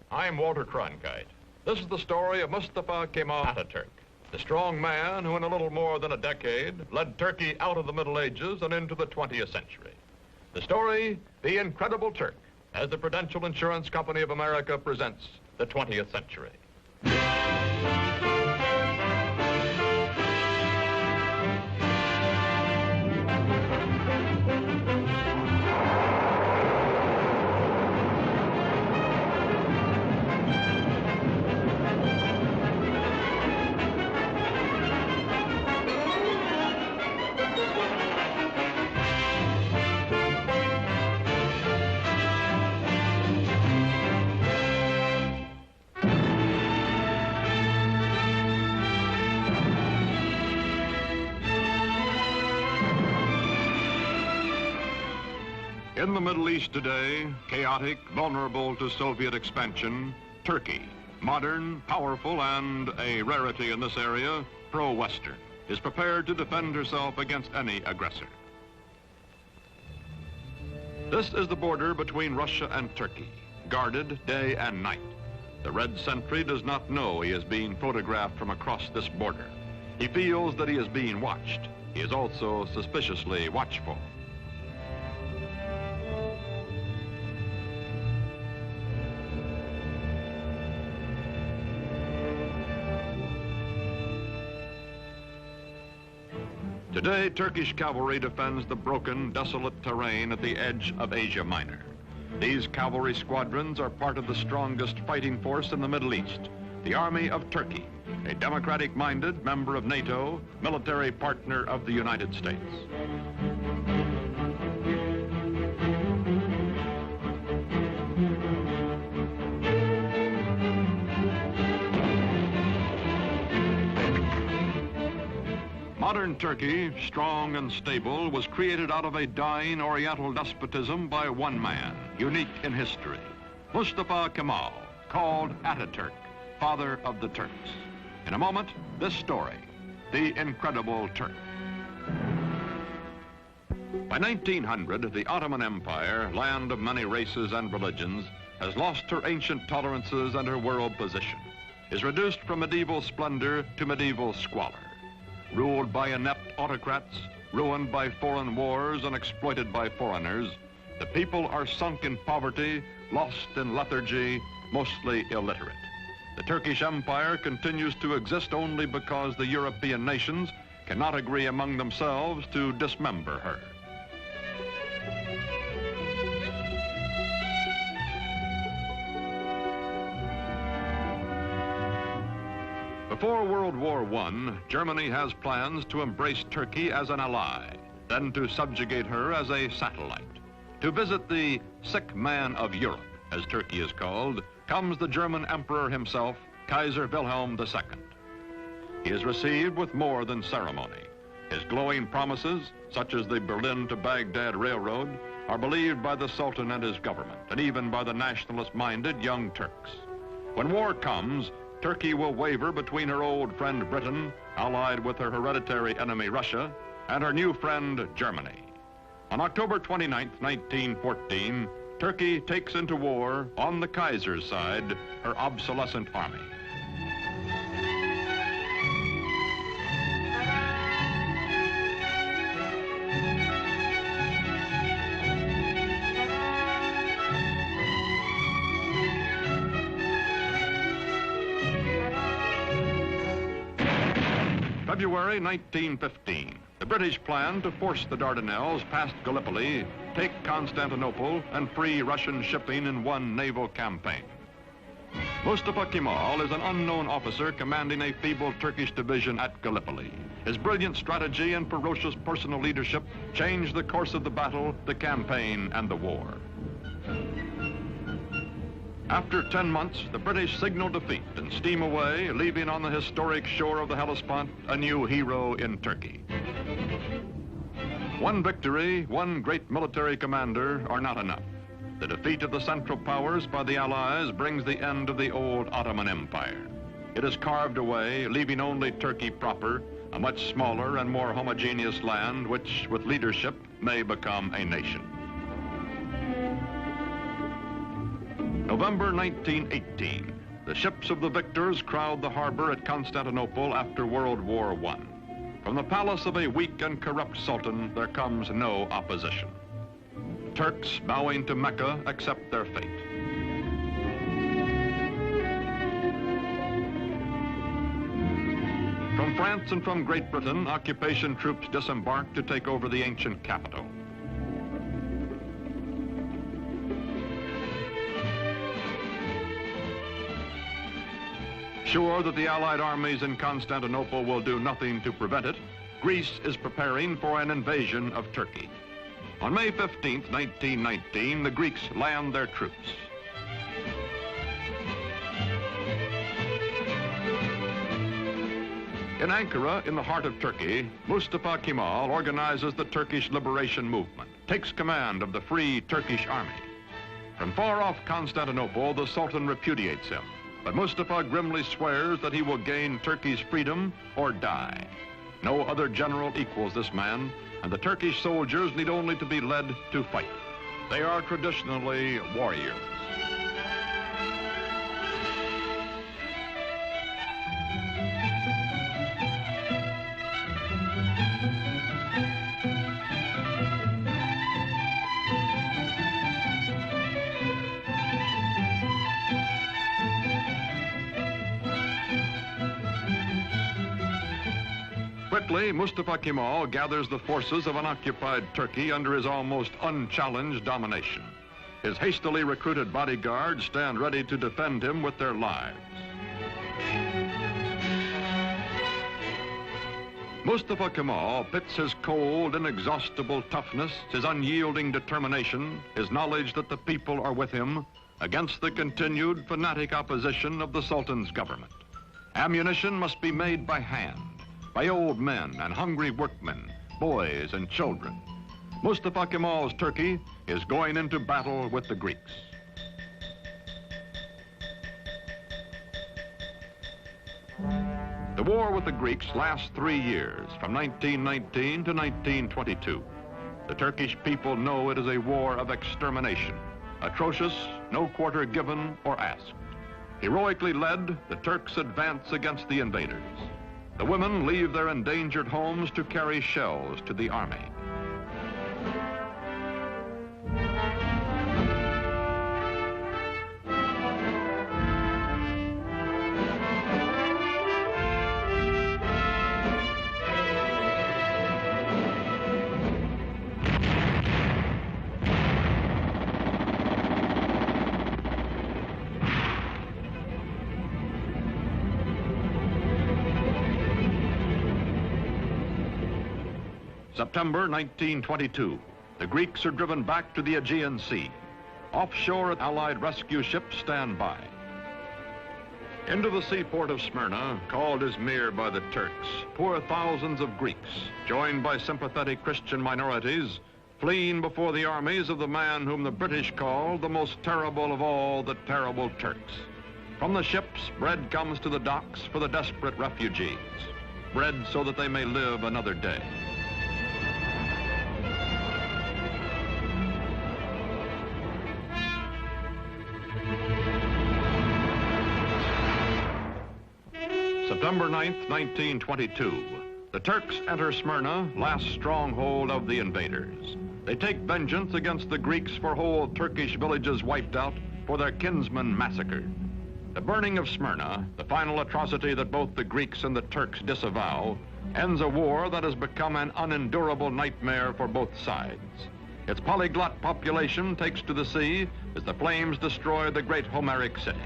I'm Walter Cronkite. This is the story of Mustafa Kemal Ataturk, the strong man who in a little more than a decade led Turkey out of the Middle Ages and into the 20th century. The story, The Incredible Turk, as the Prudential Insurance Company of America presents the 20th century. In the Middle East today, chaotic, vulnerable to Soviet expansion, Turkey, modern, powerful, and a rarity in this area, pro-Western, is prepared to defend herself against any aggressor. This is the border between Russia and Turkey, guarded day and night. The red sentry does not know he is being photographed from across this border. He feels that he is being watched. He is also suspiciously watchful. Today, Turkish cavalry defends the broken, desolate terrain at the edge of Asia Minor. These cavalry squadrons are part of the strongest fighting force in the Middle East, the Army of Turkey, a democratic-minded member of NATO, military partner of the United States. Modern Turkey, strong and stable, was created out of a dying Oriental despotism by one man, unique in history, Mustafa Kemal, called Ataturk, father of the Turks. In a moment, this story, The Incredible Turk. By 1900, the Ottoman Empire, land of many races and religions, has lost her ancient tolerances and her world position, is reduced from medieval splendor to medieval squalor. Ruled by inept autocrats, ruined by foreign wars and exploited by foreigners, the people are sunk in poverty, lost in lethargy, mostly illiterate. The Turkish Empire continues to exist only because the European nations cannot agree among themselves to dismember her. Before World War I, Germany has plans to embrace Turkey as an ally, then to subjugate her as a satellite. To visit the sick man of Europe, as Turkey is called, comes the German emperor himself, Kaiser Wilhelm II. He is received with more than ceremony. His glowing promises, such as the Berlin to Baghdad Railroad, are believed by the Sultan and his government, and even by the nationalist-minded Young Turks. When war comes, Turkey will waver between her old friend Britain, allied with her hereditary enemy Russia, and her new friend Germany. On October 29, 1914, Turkey takes into war, on the Kaiser's side, her obsolescent army. February 1915, the British plan to force the Dardanelles past Gallipoli, take Constantinople, and free Russian shipping in one naval campaign. Mustafa Kemal is an unknown officer commanding a feeble Turkish division at Gallipoli. His brilliant strategy and ferocious personal leadership changed the course of the battle, the campaign, and the war. After 10 months, the British signal defeat and steam away, leaving on the historic shore of the Hellespont a new hero in Turkey. One victory, one great military commander are not enough. The defeat of the Central Powers by the Allies brings the end of the old Ottoman Empire. It is carved away, leaving only Turkey proper, a much smaller and more homogeneous land which, with leadership, may become a nation. November 1918. The ships of the victors crowd the harbor at Constantinople after World War I. From the palace of a weak and corrupt sultan, there comes no opposition. Turks bowing to Mecca accept their fate. From France and from Great Britain, occupation troops disembark to take over the ancient capital. Sure that the Allied armies in Constantinople will do nothing to prevent it, Greece is preparing for an invasion of Turkey. On May 15, 1919, the Greeks land their troops. In Ankara, in the heart of Turkey, Mustafa Kemal organizes the Turkish liberation movement, takes command of the Free Turkish Army. From far off Constantinople, the Sultan repudiates him, but Mustafa grimly swears that he will gain Turkey's freedom or die. No other general equals this man, and the Turkish soldiers need only to be led to fight. They are traditionally warriors. Quickly, Mustafa Kemal gathers the forces of an occupied Turkey under his almost unchallenged domination. His hastily recruited bodyguards stand ready to defend him with their lives. Mustafa Kemal pits his cold, inexhaustible toughness, his unyielding determination, his knowledge that the people are with him, against the continued fanatic opposition of the Sultan's government. Ammunition must be made by hand, by old men and hungry workmen, boys and children. Mustafa Kemal's Turkey is going into battle with the Greeks. The war with the Greeks lasts 3 years, from 1919 to 1922. The Turkish people know it is a war of extermination, atrocious, no quarter given or asked. Heroically led, the Turks advance against the invaders. The women leave their endangered homes to carry shells to the army. September 1922, the Greeks are driven back to the Aegean Sea. Offshore, Allied rescue ships stand by. Into the seaport of Smyrna, called Izmir by the Turks, pour thousands of Greeks, joined by sympathetic Christian minorities, fleeing before the armies of the man whom the British called the most terrible of all the terrible Turks. From the ships, bread comes to the docks for the desperate refugees. Bread so that they may live another day. September 9th, 1922. The Turks enter Smyrna, last stronghold of the invaders. They take vengeance against the Greeks for whole Turkish villages wiped out, for their kinsmen massacred. The burning of Smyrna, the final atrocity that both the Greeks and the Turks disavow, ends a war that has become an unendurable nightmare for both sides. Its polyglot population takes to the sea as the flames destroy the great Homeric city.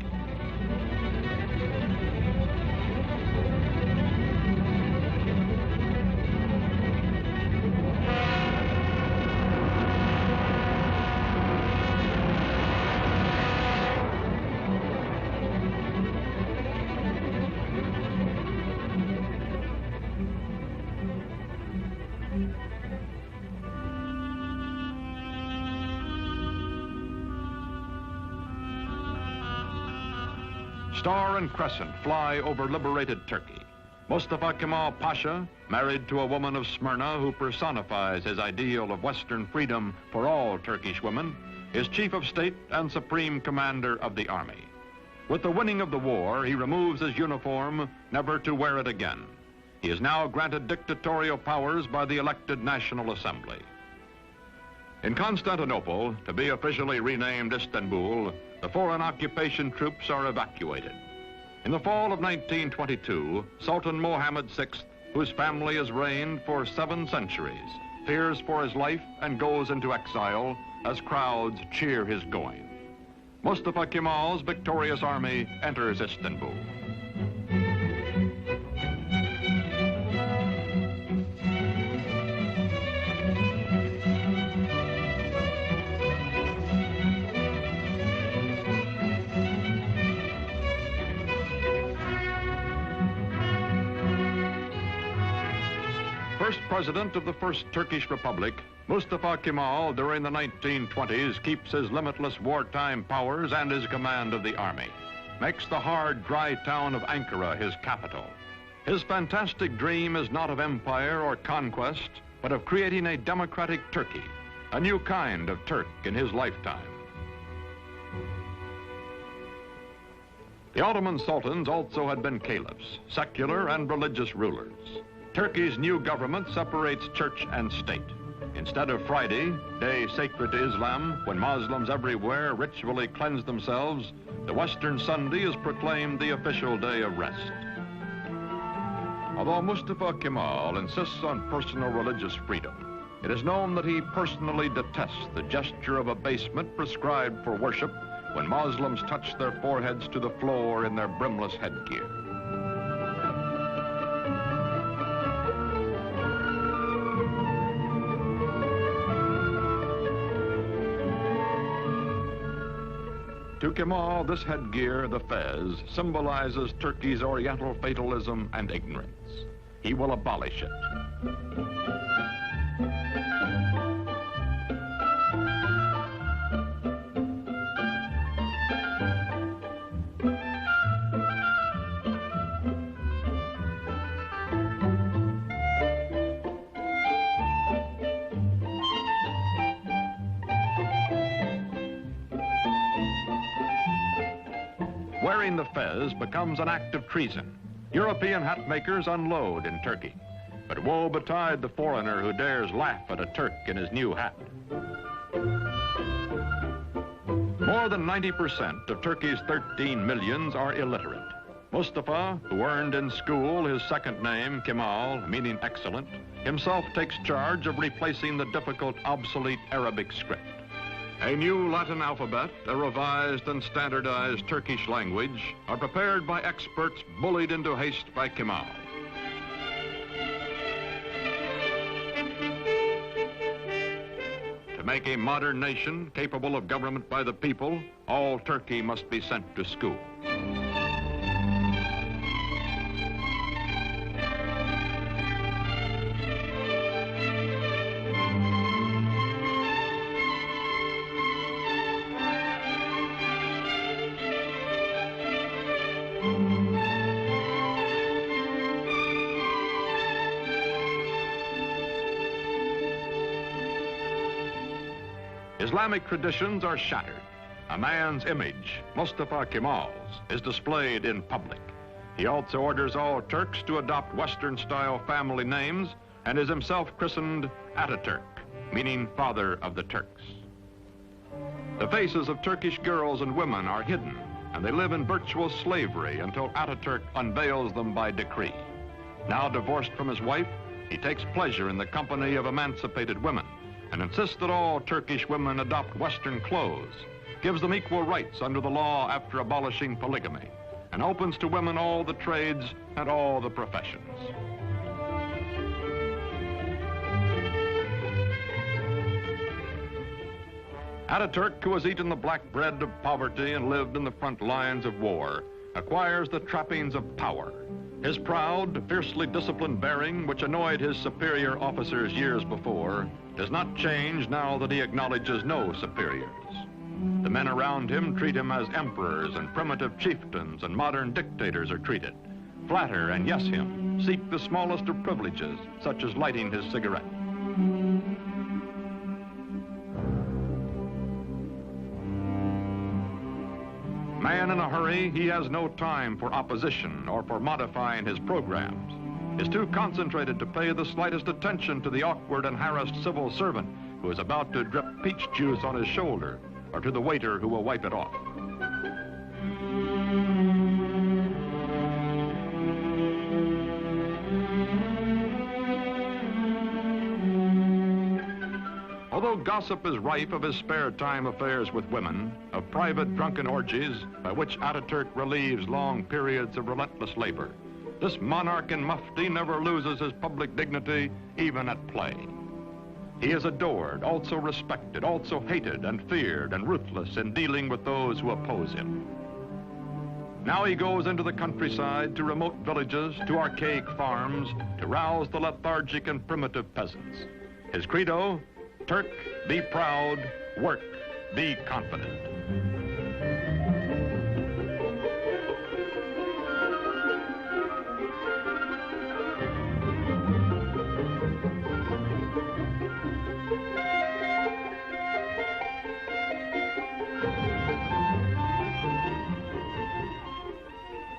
Star and crescent fly over liberated Turkey. Mustafa Kemal Pasha, married to a woman of Smyrna who personifies his ideal of Western freedom for all Turkish women, is chief of state and supreme commander of the army. With the winning of the war, he removes his uniform, never to wear it again. He is now granted dictatorial powers by the elected National Assembly. In Constantinople, to be officially renamed Istanbul, the foreign occupation troops are evacuated. In the fall of 1922, Sultan Mohammed VI, whose family has reigned for 7 centuries, fears for his life and goes into exile as crowds cheer his going. Mustafa Kemal's victorious army enters Istanbul. First president of the First Turkish Republic, Mustafa Kemal, during the 1920s, keeps his limitless wartime powers and his command of the army, makes the hard, dry town of Ankara his capital. His fantastic dream is not of empire or conquest, but of creating a democratic Turkey, a new kind of Turk in his lifetime. The Ottoman sultans also had been caliphs, secular and religious rulers. Turkey's new government separates church and state. Instead of Friday, day sacred to Islam, when Muslims everywhere ritually cleanse themselves, the Western Sunday is proclaimed the official day of rest. Although Mustafa Kemal insists on personal religious freedom, it is known that he personally detests the gesture of abasement prescribed for worship when Muslims touch their foreheads to the floor in their brimless headgear. To Kemal, this headgear, the fez, symbolizes Turkey's Oriental fatalism and ignorance. He will abolish it. Wearing the fez becomes an act of treason. European hat makers unload in Turkey. But woe betide the foreigner who dares laugh at a Turk in his new hat. More than 90% of Turkey's 13 millions are illiterate. Mustafa, who earned in school his second name, Kemal, meaning excellent, himself takes charge of replacing the difficult, obsolete Arabic script. A new Latin alphabet, a revised and standardized Turkish language are prepared by experts bullied into haste by Kemal. To make a modern nation capable of government by the people, all Turkey must be sent to school. Islamic traditions are shattered. A man's image, Mustafa Kemal's, is displayed in public. He also orders all Turks to adopt Western-style family names and is himself christened Ataturk, meaning father of the Turks. The faces of Turkish girls and women are hidden, and they live in virtual slavery until Ataturk unveils them by decree. Now divorced from his wife, he takes pleasure in the company of emancipated women and insists that all Turkish women adopt Western clothes, gives them equal rights under the law after abolishing polygamy, and opens to women all the trades and all the professions. Ataturk, who has eaten the black bread of poverty and lived in the front lines of war, acquires the trappings of power. His proud, fiercely disciplined bearing, which annoyed his superior officers years before, does not change now that he acknowledges no superiors. The men around him treat him as emperors, and primitive chieftains and modern dictators are treated. Flatter and yes him, seek the smallest of privileges, such as lighting his cigarette. Man in a hurry, he has no time for opposition or for modifying his programs. Is too concentrated to pay the slightest attention to the awkward and harassed civil servant who is about to drip peach juice on his shoulder, or to the waiter who will wipe it off. Although gossip is rife of his spare time affairs with women, of private drunken orgies by which Ataturk relieves long periods of relentless labor, this monarch in mufti never loses his public dignity, even at play. He is adored, also respected, also hated and feared and ruthless in dealing with those who oppose him. Now he goes into the countryside, to remote villages, to archaic farms, to rouse the lethargic and primitive peasants. His credo, Turk, be proud, work, be confident.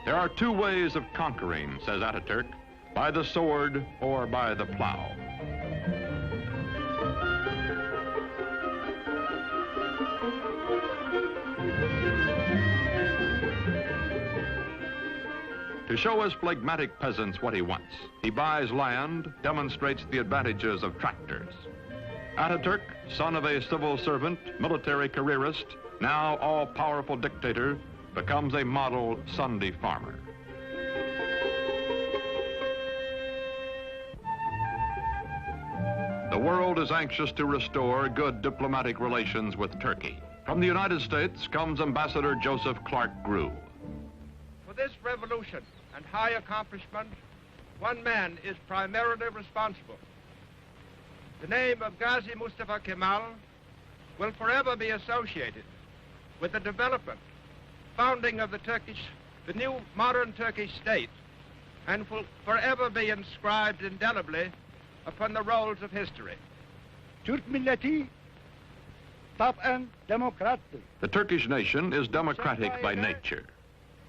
There are two ways of conquering, says Ataturk, by the sword or by the plow. To show his phlegmatic peasants what he wants, he buys land, demonstrates the advantages of tractors. Ataturk, son of a civil servant, military careerist, now all-powerful dictator, becomes a model Sunday farmer. The world is anxious to restore good diplomatic relations with Turkey. From the United States comes Ambassador Joseph Clark Grew. For this revolution and high accomplishment, one man is primarily responsible. The name of Gazi Mustafa Kemal will forever be associated with the development, founding of the new modern Turkish state, and will forever be inscribed indelibly upon the rolls of history. Türk milleti taben demokrattır. The Turkish nation is democratic by nature.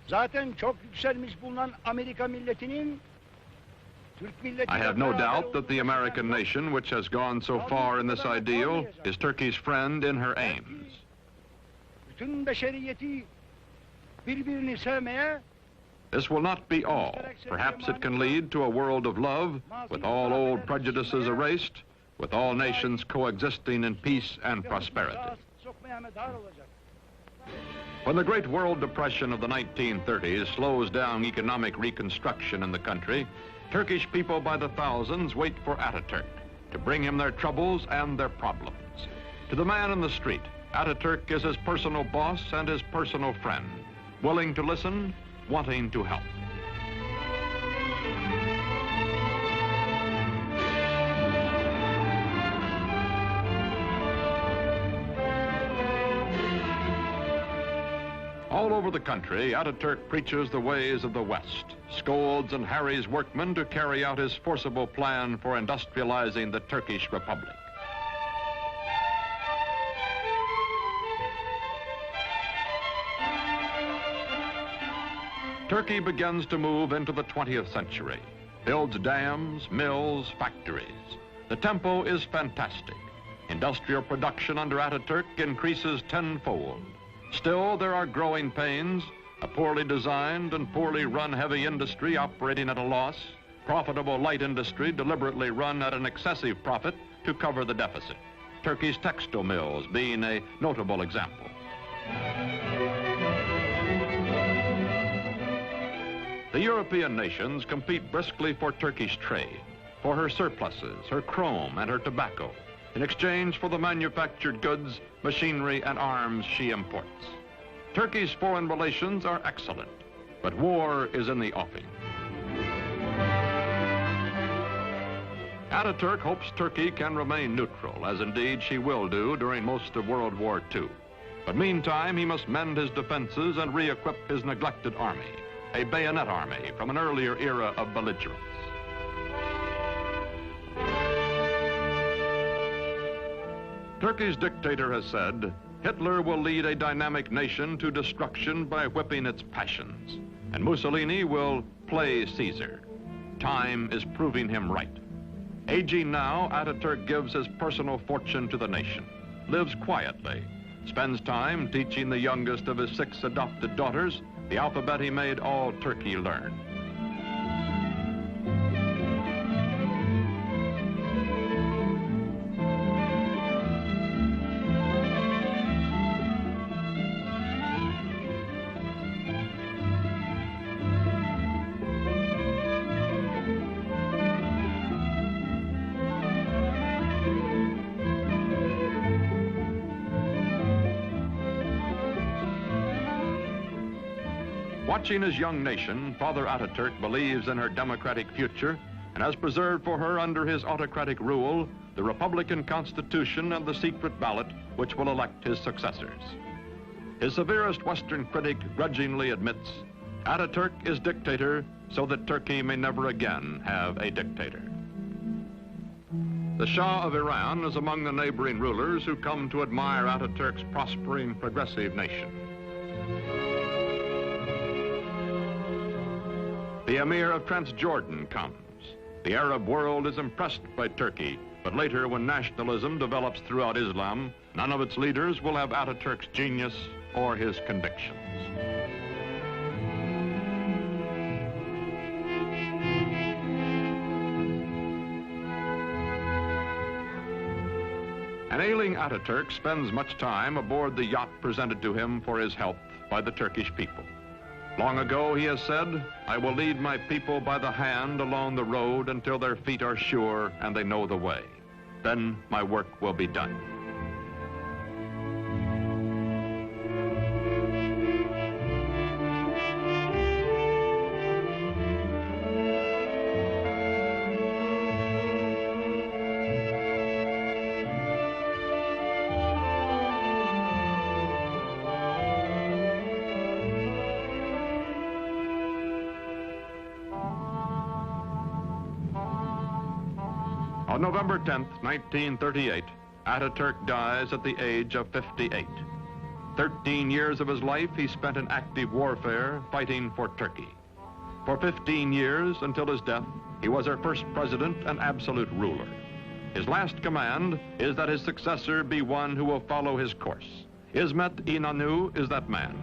Zaten çok yükselmiş bulunan Amerika milletinin Türk milleti. I have no doubt that the American nation, which has gone so far in this ideal, is Turkey's friend in her aims. Bütün beşeriyeti birbirini sevmeye. This will not be all. Perhaps it can lead to a world of love, with all old prejudices erased, with all nations coexisting in peace and prosperity. When the Great World Depression of the 1930s slows down economic reconstruction in the country, Turkish people by the thousands wait for Ataturk to bring him their troubles and their problems. To the man in the street, Ataturk is his personal boss and his personal friend, willing to listen, wanting to help. All over the country, Ataturk preaches the ways of the West, scolds and harries workmen to carry out his forcible plan for industrializing the Turkish Republic. Turkey begins to move into the 20th century, builds dams, mills, factories. The tempo is fantastic. Industrial production under Ataturk increases tenfold. Still, there are growing pains, a poorly designed and poorly run heavy industry operating at a loss, profitable light industry deliberately run at an excessive profit to cover the deficit. Turkey's textile mills being a notable example. The European nations compete briskly for Turkish trade, for her surpluses, her chrome, and her tobacco, in exchange for the manufactured goods, machinery, and arms she imports. Turkey's foreign relations are excellent, but war is in the offing. Ataturk hopes Turkey can remain neutral, as indeed she will do during most of World War II. But meantime, he must mend his defenses and re-equip his neglected army, a bayonet army from an earlier era of belligerence. Turkey's dictator has said, Hitler will lead a dynamic nation to destruction by whipping its passions, and Mussolini will play Caesar. Time is proving him right. Aging now, Ataturk gives his personal fortune to the nation, lives quietly, spends time teaching the youngest of his 6 adopted daughters the alphabet he made all Turkey learn. Watching his young nation, Father Ataturk believes in her democratic future and has preserved for her under his autocratic rule the Republican Constitution and the secret ballot which will elect his successors. His severest Western critic grudgingly admits Ataturk is dictator so that Turkey may never again have a dictator. The Shah of Iran is among the neighboring rulers who come to admire Ataturk's prospering progressive nation. The Emir of Transjordan comes. The Arab world is impressed by Turkey, but later when nationalism develops throughout Islam, none of its leaders will have Ataturk's genius or his convictions. An ailing Ataturk spends much time aboard the yacht presented to him for his health by the Turkish people. Long ago, he has said, "I will lead my people by the hand along the road until their feet are sure and they know the way. Then my work will be done." On November 10th, 1938, Ataturk dies at the age of 58. 13 years of his life he spent in active warfare fighting for Turkey. For 15 years, until his death, he was our first president and absolute ruler. His last command is that his successor be one who will follow his course. İsmet İnönü is that man.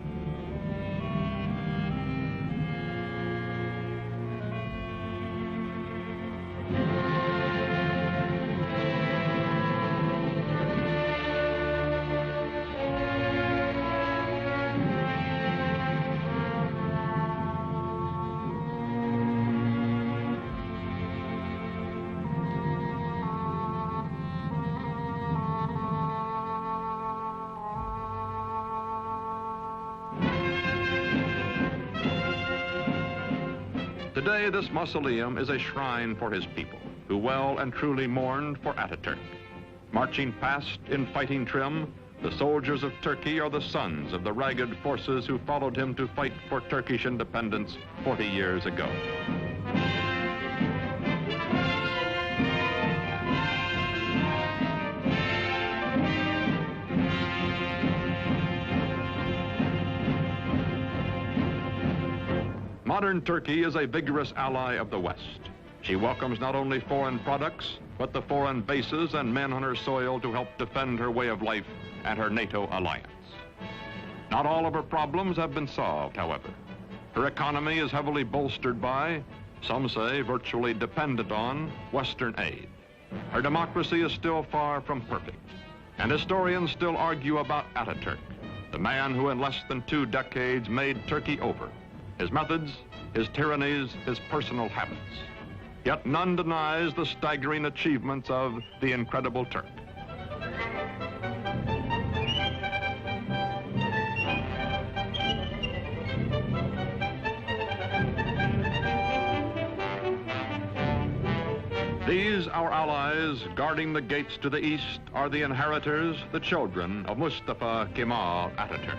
Today, this mausoleum is a shrine for his people, who well and truly mourned for Ataturk. Marching past in fighting trim, the soldiers of Turkey are the sons of the ragged forces who followed him to fight for Turkish independence 40 years ago. Modern Turkey is a vigorous ally of the West. She welcomes not only foreign products, but the foreign bases and men on her soil to help defend her way of life and her NATO alliance. Not all of her problems have been solved, however. Her economy is heavily bolstered by, some say virtually dependent on, Western aid. Her democracy is still far from perfect, and historians still argue about Ataturk, the man who in less than 2 decades made Turkey over. His methods, his tyrannies, his personal habits. Yet none denies the staggering achievements of the incredible Turk. These, our allies, guarding the gates to the east, are the inheritors, the children of Mustafa Kemal Ataturk.